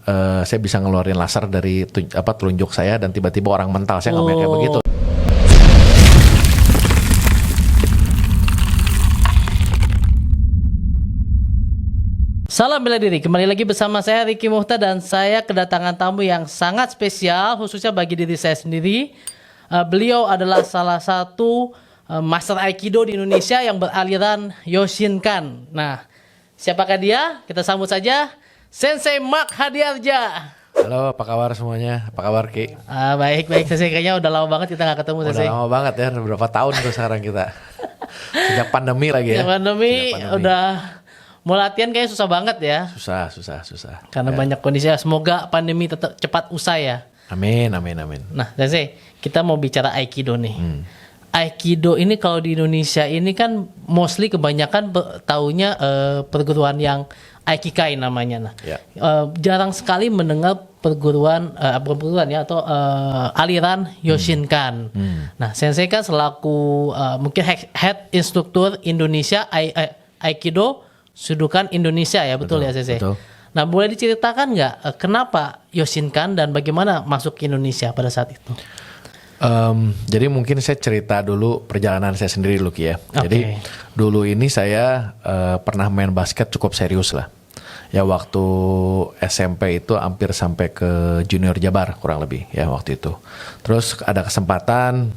saya bisa ngeluarin laser dari telunjuk saya dan tiba-tiba orang mental. Saya nggak mau kayak begitu. Salam bela diri, kembali lagi bersama saya Ricky Muhtar dan saya kedatangan tamu yang sangat spesial khususnya bagi diri saya sendiri. Beliau adalah salah satu master Aikido di Indonesia yang beraliran Yoshinkan. Nah, siapakah dia? Kita sambut saja Sensei Mark Hadiarja. Halo, apa kabar semuanya? Apa kabar Ki? Baik, Sensei. Kayaknya udah lama banget kita nggak ketemu, Sensei. Udah lama banget ya, berapa tahun tuh sekarang kita. Sejak pandemi lagi ya. Sejak pandemi udah mau latihan kayaknya susah banget ya. Susah. Karena banyak kondisi. Semoga pandemi tetap cepat usai ya. Amin. Nah, Sensei, kita mau bicara Aikido nih. Aikido ini kalau di Indonesia ini kan mostly kebanyakan taunya perguruan yang Aikikai namanya. Nah, jarang sekali mendengar perguruan atau aliran Yoshinkan. Nah, Sensei kan selaku mungkin head instruktur Indonesia Aikido Sudokan Indonesia ya, betul ya Sensei? Betul. Nah, boleh diceritakan nggak kenapa Yoshinkan dan bagaimana masuk ke Indonesia pada saat itu? Jadi mungkin saya cerita dulu perjalanan saya sendiri dulu Ki ya. Jadi dulu ini saya pernah main basket cukup serius lah. Ya waktu SMP itu hampir sampai ke junior Jabar kurang lebih ya waktu itu. Terus ada kesempatan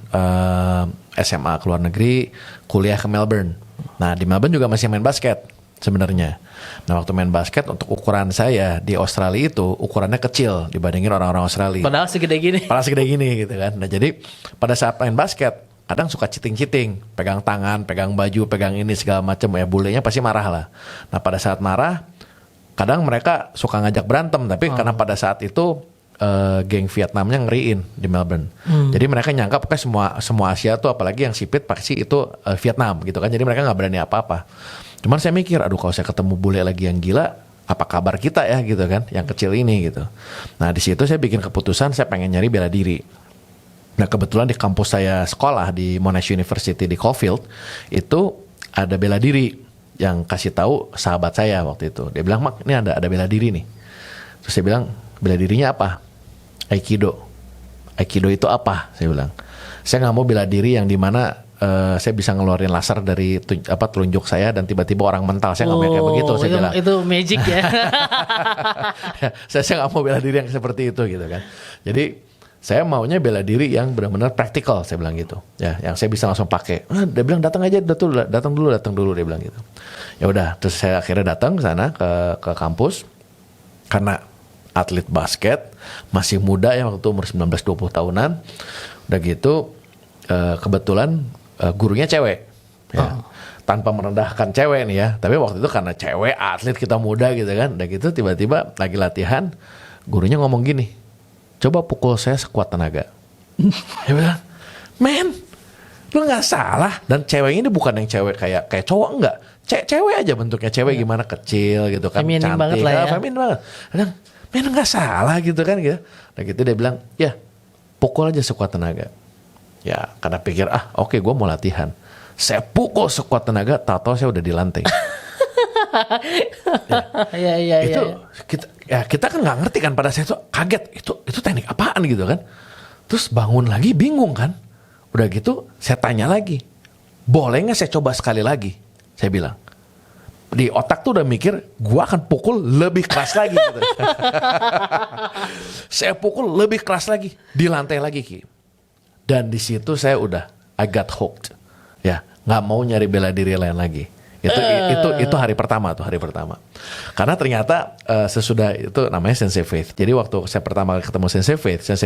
SMA ke luar negeri, kuliah ke Melbourne. Nah di Melbourne juga masih main basket sebenarnya. Nah waktu main basket untuk ukuran saya di Australia itu ukurannya kecil dibandingin orang-orang Australia. Padahal segede gini gitu kan. Nah jadi pada saat main basket kadang suka cheating, pegang tangan, pegang baju, pegang ini segala macam ya, bulenya pasti marah lah. Nah pada saat marah kadang mereka suka ngajak berantem, tapi karena pada saat itu geng Vietnamnya ngeriin di Melbourne. Jadi mereka nyangka pokoknya semua Asia tuh apalagi yang sipit pasti itu Vietnam gitu kan. Jadi mereka nggak berani apa-apa. Cuman saya mikir, aduh kalau saya ketemu bule lagi yang gila, apa kabar kita ya gitu kan, yang kecil ini gitu. Nah di situ saya bikin keputusan saya pengen nyari bela diri. Nah kebetulan di kampus saya sekolah di Monash University di Caulfield itu ada bela diri yang kasih tahu sahabat saya waktu itu. Dia bilang, Mak, ini ada bela diri nih. Terus saya bilang, bela dirinya apa? Aikido. Aikido itu apa? Saya bilang. Saya nggak mau bela diri yang dimana saya bisa ngeluarin laser dari telunjuk saya dan tiba-tiba orang mental. Saya nggak mau kayak begitu. Saya bilang. Itu magic ya. saya nggak mau bela diri yang seperti itu gitu kan. Jadi saya maunya bela diri yang benar-benar praktikal. Saya bilang gitu. Ya, yang saya bisa langsung pakai. Dia bilang datang dulu. Dia bilang gitu. Ya udah, terus saya akhirnya datang ke sana ke kampus karena atlet basket masih muda ya waktu itu umur 19-20 tahunan. Udah gitu kebetulan gurunya cewek ya. Tanpa merendahkan cewek nih ya, tapi waktu itu karena cewek atlet kita muda gitu kan. Udah gitu tiba-tiba lagi latihan gurunya ngomong gini, coba pukul saya sekuat tenaga. Dia bilang, men lu gak salah. Dan ceweknya ini bukan yang cewek kayak cowok, enggak, cewek aja bentuknya, cewek gimana kecil gitu kan, feminin cantik banget lah ya. Feminin banget. Dia bilang, men gak salah gitu kan gitu. Udah gitu dia bilang, ya pukul aja sekuat tenaga. Ya karena pikir oke, gue mau latihan. Saya pukul sekuat tenaga, tahu-tahu saya udah di lantai. Kita kan nggak ngerti kan pada saat itu, kaget itu teknik apaan gitu kan. Terus bangun lagi bingung kan. Udah gitu saya tanya lagi, boleh nggak saya coba sekali lagi? Saya bilang. Di otak tuh udah mikir, gue akan pukul lebih keras lagi gitu. Saya pukul lebih keras lagi di lantai lagi Ki. Dan di situ saya udah I got hooked. Ya, nggak mau nyari bela diri lain lagi. Itu hari pertama. Karena ternyata sesudah itu namanya Sensei Faith. Jadi waktu saya pertama kali ketemu Sensei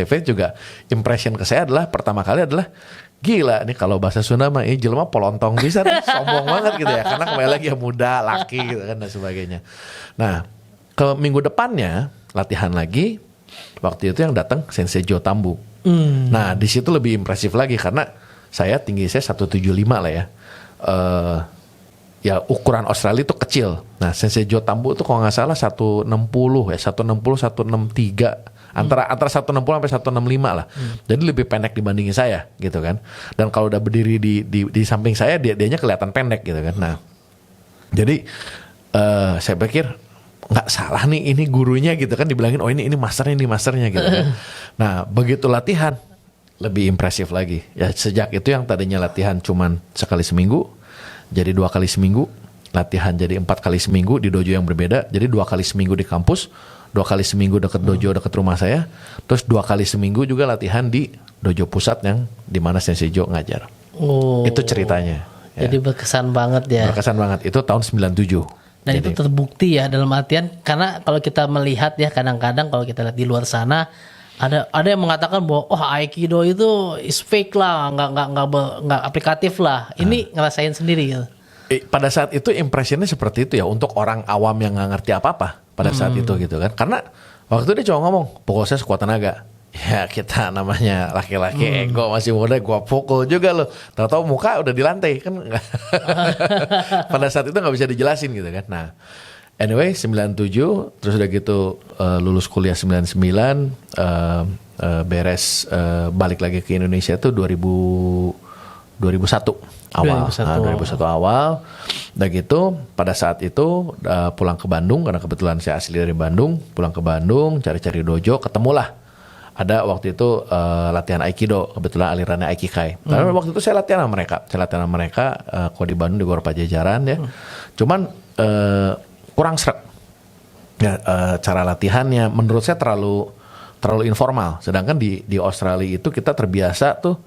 Faith juga impression ke saya adalah pertama kali adalah gila nih kalau bahasa Sunda mah ini jelema polontong bisa nih, sombong banget gitu ya. Karena kembali lagi ya muda, laki gitu kan dan sebagainya. Nah, ke minggu depannya latihan lagi. Waktu itu yang datang Sensei Joe Tambu. Nah, di situ lebih impresif lagi karena tinggi saya 175 lah ya. Ya ukuran Australia itu kecil. Nah Sensei Joe Tambu itu kalau nggak salah 160 ya, 163 antara 160 sampai 165 lah. Jadi lebih pendek dibandingin saya gitu kan. Dan kalau udah berdiri di samping saya dianya kelihatan pendek gitu kan. Nah jadi saya pikir nggak salah nih ini gurunya gitu kan, dibilangin oh ini masternya gitu kan. Nah begitu latihan lebih impresif lagi ya, sejak itu yang tadinya latihan cuman sekali seminggu jadi 2 kali seminggu, latihan jadi 4 kali seminggu di dojo yang berbeda, jadi 2 kali seminggu di kampus, 2 kali seminggu deket dojo deket rumah saya, terus 2 kali seminggu juga latihan di dojo pusat yang dimana Sensei Jo ngajar. Itu ceritanya ya. Jadi berkesan banget ya. Berkesan banget, itu tahun 97. Dan itu terbukti ya, dalam artian karena kalau kita melihat ya, kadang-kadang kalau kita lihat di luar sana ada yang mengatakan bahwa Aikido itu is fake lah, nggak aplikatif lah. Ini ngerasain sendiri gitu. Pada saat itu impressionnya seperti itu ya, untuk orang awam yang nggak ngerti apa-apa pada saat itu gitu kan. Karena waktu itu dia cuma ngomong pukul saya sekuat tenaga. Ya kita namanya laki-laki ego masih muda, gua pukul juga loh. Tahu-tahu muka udah di lantai kan. Pada saat itu nggak bisa dijelasin gitu kan. Nah anyway 97 terus udah gitu lulus kuliah 99, beres balik lagi ke Indonesia tuh 2001 awal. 2001 awal. Udah gitu pada saat itu pulang ke Bandung karena kebetulan saya asli dari Bandung. Pulang ke Bandung cari-cari dojo, ketemulah ada waktu itu latihan Aikido, kebetulan alirannya Aikikai. Karena waktu itu saya latihan sama mereka, kalau di Bandung di Gor Pajajaran ya. Cuman kurang sreg. Ya, cara latihannya menurut saya terlalu informal. Sedangkan di Australia itu kita terbiasa tuh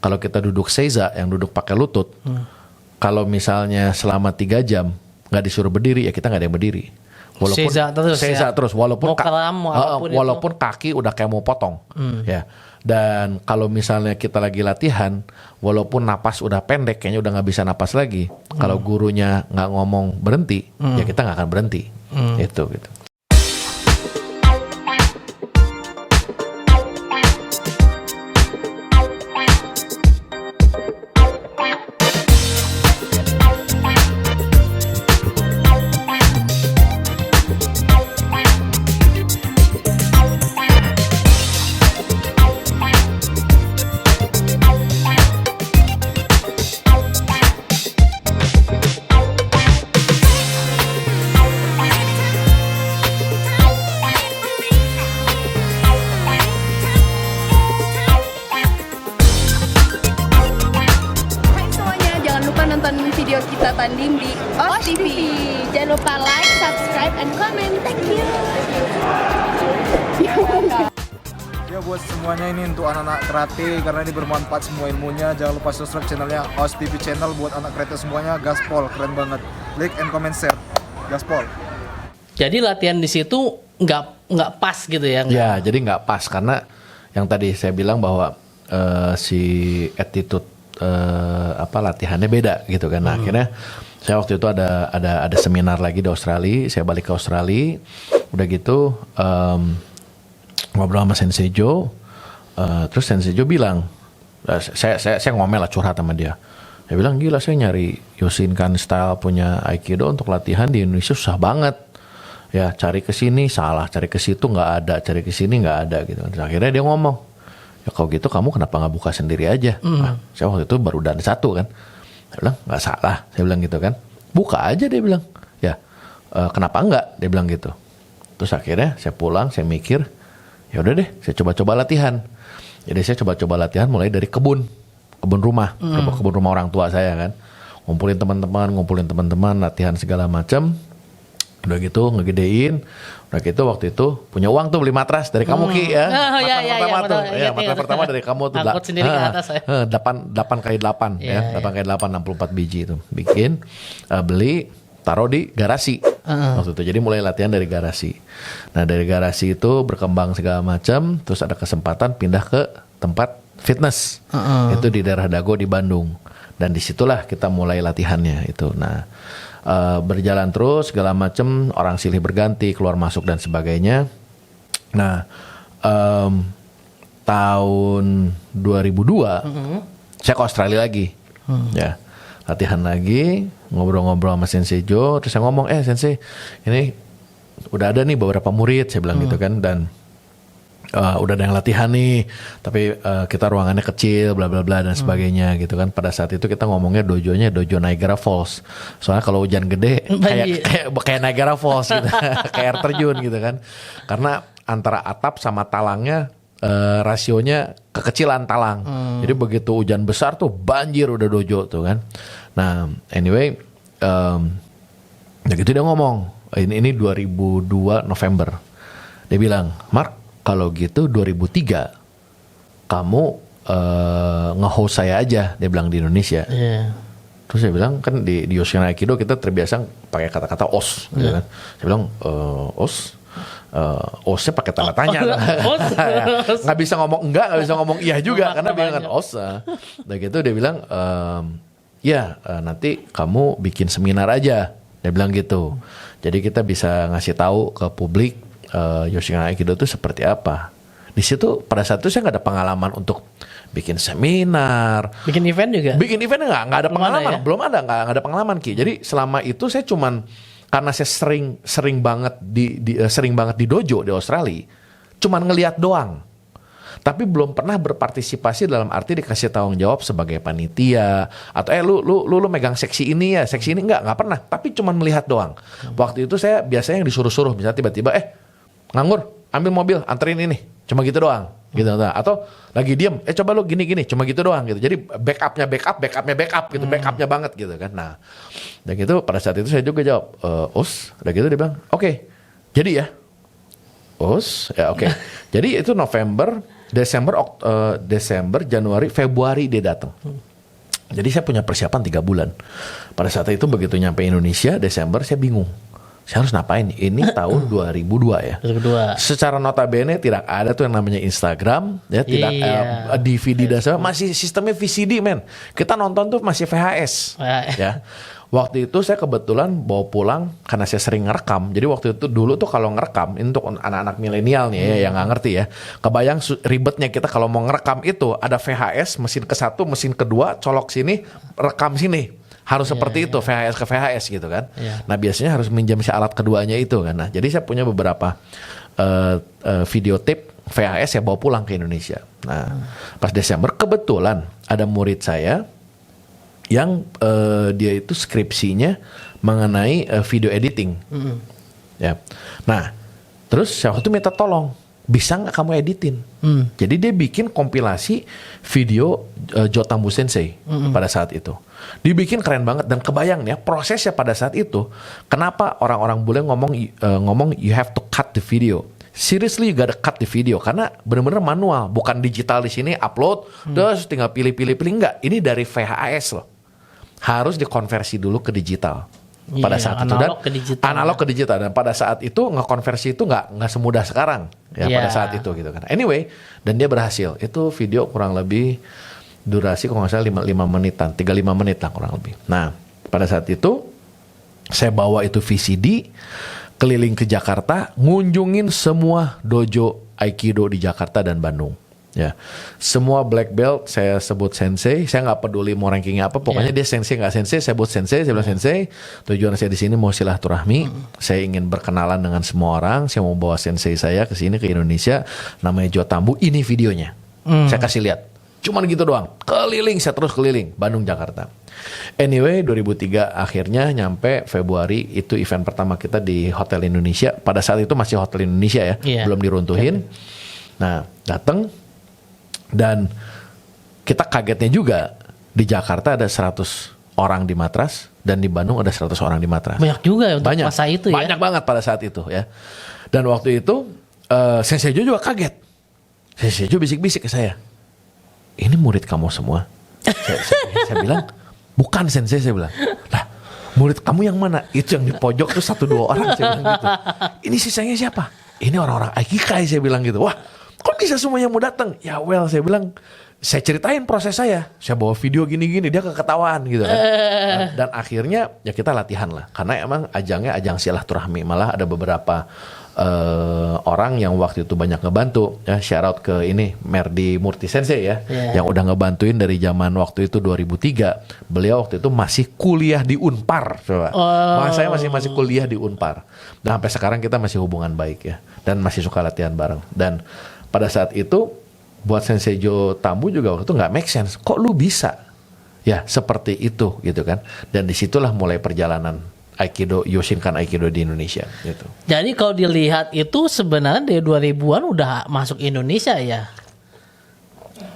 kalau kita duduk seiza yang duduk pakai lutut. Kalau misalnya selama 3 jam nggak disuruh berdiri ya kita nggak ada yang berdiri. Seiza terus walaupun walaupun kaki udah kayak mau potong ya. Dan kalau misalnya kita lagi latihan walaupun napas udah pendek kayaknya udah nggak bisa napas lagi, kalau gurunya nggak ngomong berhenti ya kita nggak akan berhenti. Itu gitu. Nonton video kita tanding di OS TV. Jangan lupa like, subscribe, and comment. Thank you. Ya buat semuanya ini untuk anak-anak karate karena ini bermanfaat semua ilmunya. Jangan lupa subscribe channelnya OS TV Channel buat anak karate semuanya. Gaspol keren banget. Like and comment share. Gaspol. Jadi latihan di situ nggak pas gitu ya? Ya jadi nggak pas karena yang tadi saya bilang bahwa si attitude latihannya beda gitu kan. Nah, akhirnya saya waktu itu ada seminar lagi di Australia, saya balik ke Australia, udah gitu ngobrol sama Sensei Jo, terus Sensei Jo bilang, saya ngomel lah, curhat sama dia. Dia bilang gila, saya nyari Yoshinkan style punya Aikido untuk latihan di Indonesia susah banget. Ya cari ke sini salah, cari ke situ nggak ada, cari ke sini nggak ada gitu. Terus akhirnya dia ngomong, ya kalau gitu kamu kenapa nggak buka sendiri aja? Nah, saya waktu itu baru dan 1 kan. Saya bilang nggak salah, saya bilang gitu kan. Buka aja dia bilang. Ya kenapa enggak? Dia bilang gitu. Terus akhirnya saya pulang, saya mikir, ya udah deh, saya coba-coba latihan. Jadi saya coba-coba latihan mulai dari kebun rumah, kebun rumah orang tua saya kan. Ngumpulin teman-teman, latihan segala macam. Udah gitu ngegedein, udah gitu waktu itu punya uang tuh beli matras dari kamu Ki ya. Matras pertama dari kamu tuh. Angkut sendiri ke atas ya. 8x8 ya, 8x8 64 biji itu. Bikin, beli, taruh di garasi. Waktu itu jadi mulai latihan dari garasi. Nah dari garasi itu berkembang segala macam, terus ada kesempatan pindah ke tempat fitness. Itu di daerah Dago di Bandung. Dan disitulah kita mulai latihannya itu. Nah berjalan terus segala macam, orang silih berganti, keluar masuk dan sebagainya. Nah tahun 2002 saya ke Australia lagi, ya latihan lagi, ngobrol-ngobrol sama Sensei Jo. Terus saya ngomong, Sensei ini udah ada nih beberapa murid, saya bilang gitu kan. Dan udah ada yang latihan nih, tapi kita ruangannya kecil, bla bla bla dan sebagainya gitu kan. Pada saat itu kita ngomongnya dojonya dojo Niagara Falls. Soalnya kalau hujan gede kayak Niagara Falls gitu, kayak air terjun gitu kan. Karena antara atap sama talangnya rasionya kekecilan talang. Jadi begitu hujan besar tuh banjir udah dojo tuh kan. Nah, anyway, gitu dia ngomong, ini 2002 November. Dia bilang, "Mark, kalau gitu 2003 kamu nge-host saya aja," dia bilang, di Indonesia. Terus saya bilang, kan di Yoshino Aikido kita terbiasa pakai kata-kata os, gitu kan. Saya bilang, os? Osnya pakai tanda tanya. Nggak bisa ngomong enggak, nggak bisa ngomong iya juga, karena bilang kan os. Udah gitu dia bilang, nanti kamu bikin seminar aja, dia bilang gitu. Jadi kita bisa ngasih tahu ke publik Yoshino Aikido itu seperti apa. Di situ pada saat itu saya nggak ada pengalaman untuk bikin seminar, bikin event juga. Bikin event nggak ada pengalaman, ya? belum ada, nggak ada pengalaman Ki. Jadi selama itu saya cuman karena saya sering banget di dojo di Australia, cuman ngelihat doang. Tapi belum pernah berpartisipasi dalam arti dikasih tanggung jawab sebagai panitia atau lu megang seksi ini ya, seksi ini nggak pernah. Tapi cuman melihat doang. Waktu itu saya biasanya yang disuruh-suruh, misalnya tiba-tiba nganggur, ambil mobil, anterin ini. Cuma gitu doang. Gitu. Atau lagi diem, coba lu gini-gini, cuma gitu doang gitu. Jadi backupnya gitu, backupnya banget gitu kan. Nah, dan gitu pada saat itu saya juga jawab, Os, udah gitu dia bilang, oke, jadi ya. Os, ya oke. Jadi itu November, Desember, Januari, Februari dia datang. Jadi saya punya persiapan 3 bulan. Pada saat itu begitu nyampe Indonesia, Desember, saya bingung. Saya harus ngapain? Ini tahun 2002 ya. 2002. Secara notabene tidak ada tuh yang namanya Instagram, ya tidak DVD dan sebagainya. Masih sistemnya VCD, men. Kita nonton tuh masih VHS, ya. Waktu itu saya kebetulan bawa pulang karena saya sering ngerekam. Jadi waktu itu dulu tuh kalau ngerekam, ini untuk anak-anak milenial nih ya, yang nggak ngerti ya. Kebayang ribetnya kita kalau mau ngerekam itu ada VHS, mesin ke-1, mesin ke-2, colok sini, rekam sini. Harus seperti itu, VHS ke VHS gitu kan. Nah biasanya harus minjam si alat keduanya itu kan. Nah jadi saya punya beberapa videotape VHS saya bawa pulang ke Indonesia. Nah pas Desember kebetulan ada murid saya yang dia itu skripsinya mengenai video editing. Ya. Nah terus saya waktu itu minta tolong, bisa nggak kamu editin? Jadi dia bikin kompilasi video Jotambu Sensei pada saat itu. Dibikin keren banget dan kebayang ya prosesnya pada saat itu. Kenapa orang-orang bule ngomong you have to cut the video. Seriously you gotta cut the video karena benar-benar manual, bukan digital di sini upload terus tinggal pilih enggak. Ini dari VHS loh. Harus dikonversi dulu ke digital. Pada saat itu dan analog ke digital dan pada saat itu ngekonversi itu nggak semudah sekarang ya pada saat itu gitu kan. Anyway, dan dia berhasil. Itu video kurang lebih durasi kalau nggak salah 35 menitan, 35 menit lah kurang lebih. Nah, pada saat itu saya bawa itu VCD keliling ke Jakarta, ngunjungin semua dojo Aikido di Jakarta dan Bandung. Ya, semua black belt saya sebut sensei. Saya nggak peduli mau rankingnya apa, pokoknya dia sensei nggak sensei, saya sebut sensei, saya bilang sensei. Tujuan saya di sini mau silaturahmi. Saya ingin berkenalan dengan semua orang. Saya mau bawa sensei saya ke sini ke Indonesia. Namanya Jotambu. Ini videonya. Saya kasih lihat. Cuman gitu doang. Keliling, saya terus keliling Bandung, Jakarta. Anyway, 2003 akhirnya nyampe Februari itu event pertama kita di Hotel Indonesia. Pada saat itu masih Hotel Indonesia ya, belum diruntuhin. Nah, datang. Dan kita kagetnya juga di Jakarta ada 100 orang di matras dan di Bandung ada 100 orang di matras. Banyak juga ya untuk masa itu ya. Banyak banget pada saat itu ya. Dan waktu itu Sensei Jo juga kaget. Sensei Jo bisik-bisik ke saya. Ini murid kamu semua? Saya bilang, bukan Sensei, saya bilang. Lah, murid kamu yang mana? Itu yang di pojok tuh 1-2 orang, saya bilang gitu. Ini sisanya siapa? Ini orang-orang Aikikai, saya bilang gitu. Wah, kok bisa semuanya mau datang? Ya well, saya bilang, saya ceritain proses saya. Saya bawa video gini-gini, dia keketawaan gitu kan. Dan akhirnya ya kita latihan lah. Karena emang ajangnya ajang silaturahmi. Malah ada beberapa orang yang waktu itu banyak ngebantu. Ya, shout out ke ini Merdi Murti Sensei ya. Yang udah ngebantuin dari zaman waktu itu 2003. Beliau waktu itu masih kuliah di Unpar. Coba. Saya masih kuliah di Unpar. Dan sampai sekarang kita masih hubungan baik ya. Dan masih suka latihan bareng. Dan pada saat itu buat Sensei Joe Tambu juga waktu itu nggak make sense. Kok lu bisa? Ya seperti itu gitu kan. Dan disitulah mulai perjalanan Aikido, Yoshinkan Aikido di Indonesia gitu. Jadi kalau dilihat itu sebenarnya dari 2000-an udah masuk Indonesia ya.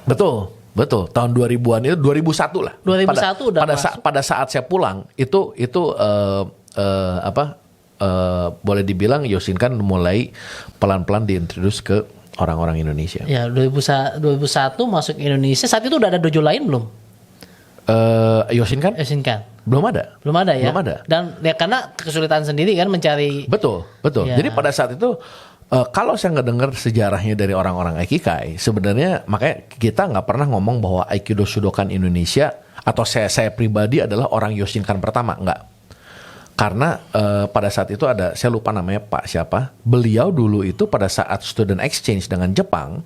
Betul. Tahun 2000-an itu 2001 lah. 2001 udah masuk. Pada saat saya pulang itu boleh dibilang Yoshinkan mulai pelan-pelan diintroduce ke orang-orang Indonesia. Ya 2001 masuk Indonesia. Saat itu udah ada dojo lain belum? Yoshinkan Yoshinkan. belum ada. Belum ada ya. Belum ada. Dan ya karena kesulitan sendiri kan mencari. Betul. Ya. Jadi pada saat itu kalau saya ngedengar sejarahnya dari orang-orang Aikikai, sebenarnya makanya kita nggak pernah ngomong bahwa Aikido Shodokan Indonesia atau saya pribadi adalah orang Yoshinkan pertama, nggak. Karena pada saat itu ada, saya lupa namanya Pak siapa, beliau dulu itu pada saat student exchange dengan Jepang,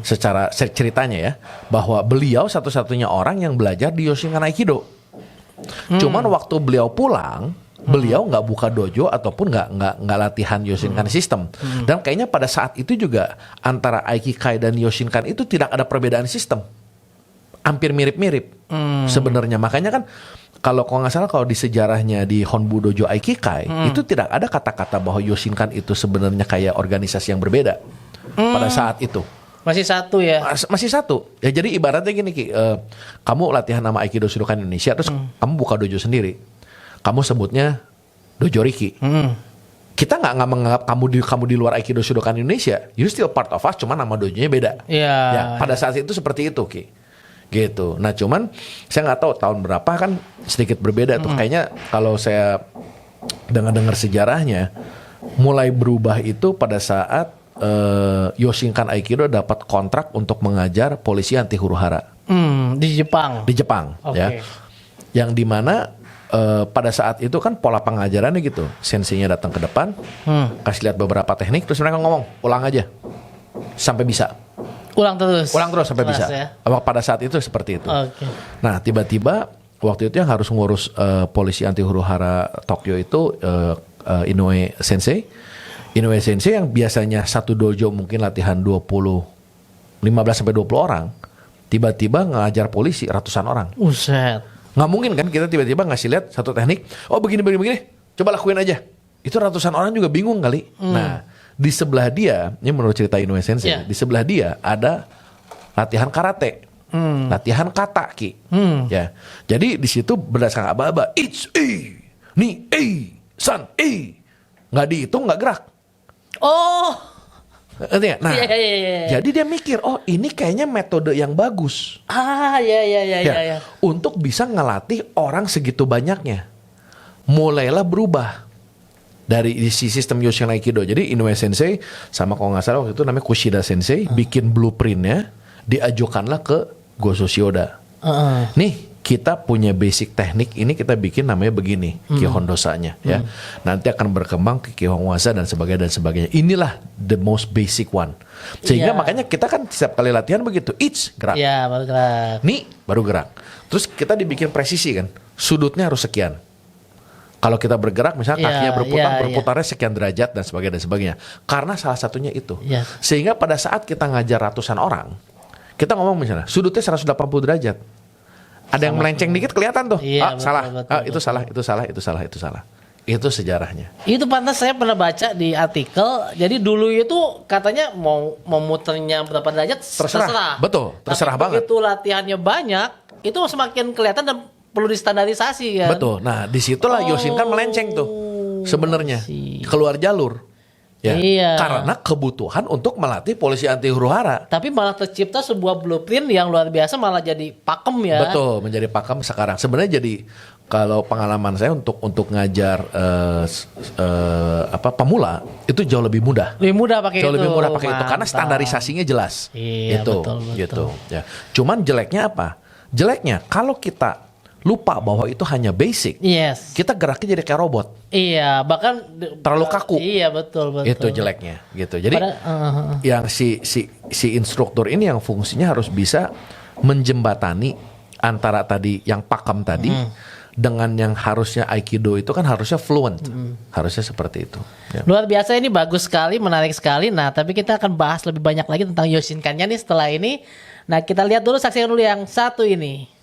secara ceritanya ya, bahwa beliau satu-satunya orang yang belajar di Yoshinkan Aikido. Cuman waktu beliau pulang, beliau nggak buka dojo ataupun nggak latihan Yoshinkan sistem. Dan kayaknya pada saat itu juga antara Aikikai dan Yoshinkan itu tidak ada perbedaan sistem, hampir mirip-mirip sebenarnya. Makanya kan kalau nggak salah kalau di sejarahnya di Honbu Dojo Aikikai itu tidak ada kata-kata bahwa Yoshinkan itu sebenarnya kayak organisasi yang berbeda pada saat itu. Masih satu ya. Masih satu. Ya jadi ibaratnya gini Ki, kamu latihan nama Aikido Shodokan Indonesia terus kamu buka dojo sendiri. Kamu sebutnya Dojo Riki. Kita nggak menganggap kamu di luar Aikido Shodokan Indonesia. You still part of us, cuma nama dojonya beda. Iya. Ya, pada saat itu seperti itu Ki. Gitu. Nah cuman saya nggak tahu tahun berapa kan sedikit berbeda tuh. Kayaknya kalau saya dengar sejarahnya mulai berubah itu pada saat Yoshinkan Aikido dapat kontrak untuk mengajar polisi anti huru-hara Di Jepang. di Jepang. Oke. Ya. Yang dimana pada saat itu kan pola pengajarannya gitu, senseinya datang ke depan, kasih lihat beberapa teknik, terus mereka ngomong ulang aja sampai bisa. Ulang terus Sampai bisa. ya. Pada saat itu seperti itu. Oke. Nah tiba-tiba waktu itu yang harus ngurus polisi anti huru-hara Tokyo itu Inoue Sensei yang biasanya satu dojo mungkin latihan 15 sampai 20 orang, tiba-tiba ngajar polisi ratusan orang. Uset. Nggak mungkin kan kita tiba-tiba ngasih lihat satu teknik, oh begini, coba lakuin aja. Itu ratusan orang juga bingung kali. Nah, di sebelah dia, ini menurut cerita Inoue Sensei, di sebelah dia ada latihan karate, latihan kata Ki. Ya, jadi di situ berdasarkan aba-aba, ich, ni, san, nggak dihitung, nggak gerak. Oh. Ngerti nggak? Nah, Iya. jadi dia mikir, oh ini kayaknya metode yang bagus. Ya. Untuk bisa ngelatih orang segitu banyaknya. Mulailah berubah dari isi sistem Yoshinkan Aikido. Jadi Inoue Sensei sama kalau nggak salah waktu itu namanya Kushida Sensei bikin blueprintnya, diajukanlah ke Goso Shioda. Nih kita punya basic teknik ini, kita bikin namanya begini, Kihon dosanya ya. Nanti akan berkembang ke Kihon waza dan sebagainya. Inilah the most basic one. Sehingga makanya kita kan setiap kali latihan begitu, ich gerak. Iya, baru gerak. Nih baru gerak. Terus kita dibikin presisi kan. Sudutnya harus sekian. Kalau kita bergerak misalnya kakinya berputarnya sekian derajat dan sebagainya. Karena salah satunya itu. Iya. Sehingga pada saat kita ngajar ratusan orang, kita ngomong misalnya sudutnya 180 derajat. Ada yang melenceng dikit kelihatan tuh. Iya, salah. betul. Itu salah. Itu sejarahnya. Itu pantas saya pernah baca di artikel. Jadi dulu itu katanya mau muternya berapa derajat terserah. Betul, terserah Tapi banget. begitu latihannya banyak, itu semakin kelihatan dan perlu distandarisasi kan. Betul. Nah, disitulah Yoshinkan melenceng tuh. Sebenarnya keluar jalur. Ya, Iya. karena kebutuhan untuk melatih polisi anti huru-hara. Tapi malah tercipta sebuah blueprint yang luar biasa, malah jadi pakem ya. Betul, menjadi pakem sekarang. Sebenarnya jadi kalau pengalaman saya untuk ngajar pemula itu jauh lebih mudah. Lebih mudah pakai itu. Jauh lebih mudah pakai itu karena Mantap. standarisasinya jelas. Iya, Gitu, betul. gitu. Ya. Cuman jeleknya apa? Jeleknya kalau kita lupa bahwa itu hanya basic, Yes. kita geraknya jadi kayak robot. Iya, bahkan Terlalu kaku. Iya, betul. Itu jeleknya, gitu. Jadi Pada- yang si instruktur ini yang fungsinya harus bisa menjembatani antara tadi yang pakem tadi dengan yang harusnya Aikido itu kan harusnya fluent. Harusnya seperti itu. Ya. Luar biasa, ini bagus sekali, menarik sekali. Nah, tapi kita akan bahas lebih banyak lagi tentang Yoshinkannya nih setelah ini. Nah, kita lihat dulu saksikan dulu yang satu ini.